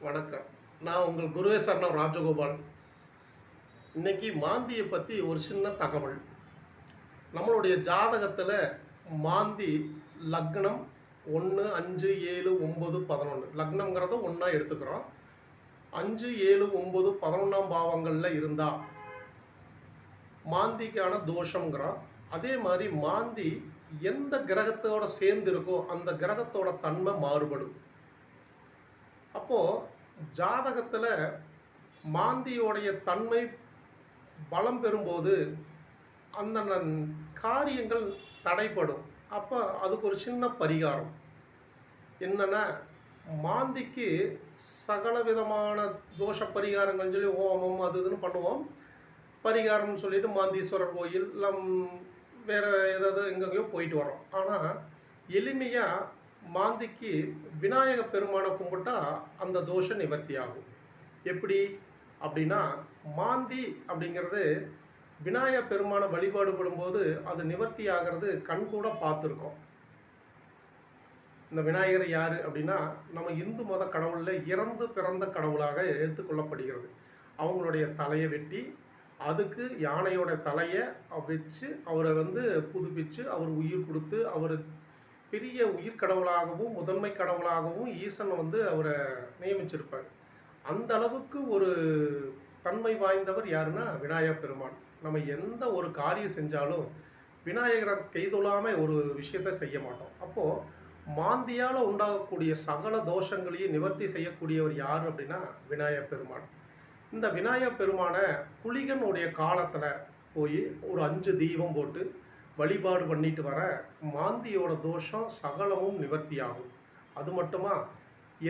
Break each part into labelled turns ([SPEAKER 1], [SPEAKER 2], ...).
[SPEAKER 1] வணக்கம். நான் உங்கள் குருவே சரணம் ராஜகோபால். இன்னைக்கு மாந்தியை பற்றி ஒரு சின்ன தகவல். நம்மளுடைய ஜாதகத்தில் மாந்தி லக்னம் 1, 5, 7, 9, 11 லக்னங்கிறத ஒன்றா எடுத்துக்கிறோம். 5, 7, 9, 11ஆம் பாவங்களில் இருந்தால் மாந்திக்கான தோஷங்கிறோம். அதே மாதிரி மாந்தி எந்த கிரகத்தோட சேர்ந்து இருக்கோ அந்த கிரகத்தோட தன்மை மாறுபடும். அப்போது ஜாதகத்தில் மாந்தியோடைய தன்மை பலம் பெறும்போது அந்த காரியங்கள் தடைப்படும். அப்போ அதுக்கு ஒரு சின்ன பரிகாரம் என்னென்னா, மாந்திக்கு சகல விதமான தோஷ பரிகாரங்கள்னு சொல்லி ஹோமம் அது இதுன்னு பண்ணுவோம். பரிகாரம்னு சொல்லிட்டு மாந்தீஸ்வரர் கோயில் எல்லாம் வேறு ஏதாவது எங்கெங்கேயோ போயிட்டு வரோம். ஆனால் எளிமையாக மாந்திக்கு விநாயக பெருமானை கும்பிட்டா அந்த தோஷம் நிவர்த்தி ஆகும். எப்படி அப்படின்னா, மாந்தி அப்படிங்கிறது விநாயக பெருமானை வழிபாடு படும்போது அது நிவர்த்தி ஆகிறது கண் கூட பார்த்துருக்கோம். இந்த விநாயகர் யார் அப்படின்னா, நம்ம இந்து மத கடவுளில் இறந்து பிறந்த கடவுளாக எடுத்துக்கொள்ளப்படுகிறது. அவங்களுடைய தலையை வெட்டி அதுக்கு யானையோட தலையை வச்சு அவரை புதுப்பித்து அவர் உயிர் கொடுத்து அவர் பெரிய உயிர் கடவுளாகவும் முதன்மை கடவுளாகவும் ஈசன் அவரை நியமிச்சிருப்பார். அந்த அளவுக்கு ஒரு தன்மை வாய்ந்தவர் யாருன்னா விநாயகர் பெருமான். நம்ம எந்த ஒரு காரியம் செஞ்சாலும் விநாயகரை கைதொழாமல் ஒரு விஷயத்தை செய்ய மாட்டோம். அப்போது மாந்தியால் உண்டாகக்கூடிய சகல தோஷங்களையும் நிவர்த்தி செய்யக்கூடியவர் யார் அப்படின்னா விநாயகர் பெருமான். இந்த விநாயகர் பெருமானை குளிகனுடைய காலத்தில் போய் ஒரு 5 தீபம் போட்டு வழிபாடு பண்ணிட்டு வர மாந்தியோட தோஷம் சகலமும் நிவர்த்தி ஆகும். அது மட்டுமா,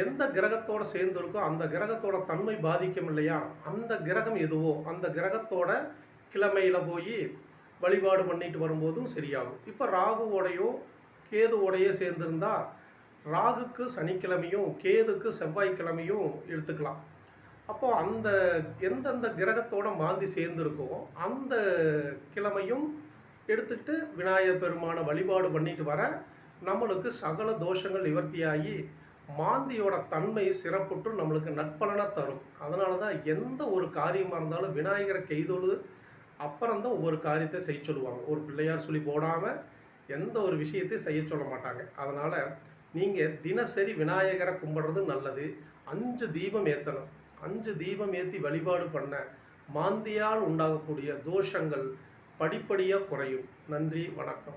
[SPEAKER 1] எந்த கிரகத்தோடு சேர்ந்து இருக்கோ அந்த கிரகத்தோட தன்மை பாதிக்கும் இல்லையா, அந்த கிரகம் எதுவோ அந்த கிரகத்தோட கிழமையில் போய் வழிபாடு பண்ணிட்டு வரும்போதும் சரியாகும். இப்போ ராகுவோடையோ கேதுவோடையோ சேர்ந்துருந்தா ராகுக்கு சனிக்கிழமையும் கேதுக்கு செவ்வாய்க்கிழமையும் எடுத்துக்கலாம். அப்போது அந்த எந்தெந்த கிரகத்தோட மாந்தி சேர்ந்துருக்கோ அந்த கிழமையும் எடுத்துக்கிட்டு விநாயகர் பெருமானை வழிபாடு பண்ணிட்டு வர நம்மளுக்கு சகல தோஷங்கள் நிவர்த்தியாகி மாந்தியோட தன்மை சிறப்புற்று நம்மளுக்கு நற்பலனை தரும். அதனால தான் எந்த ஒரு காரியமாக இருந்தாலும் விநாயகரை கைதொழு அப்புறம்தான் ஒவ்வொரு காரியத்தை செய்ய சொல்லுவாங்க. ஒரு பிள்ளையார் சொல்லி போடாமல் எந்த ஒரு விஷயத்தையும் செய்ய சொல்ல மாட்டாங்க. அதனால் நீங்கள் தினசரி விநாயகரை கும்பிட்றது நல்லது. 5 தீபம் ஏற்றணும். 5 தீபம் ஏற்றி வழிபாடு பண்ண மாந்தியால் உண்டாகக்கூடிய தோஷங்கள் படிப்படியாக குறையும். நன்றி, வணக்கம்.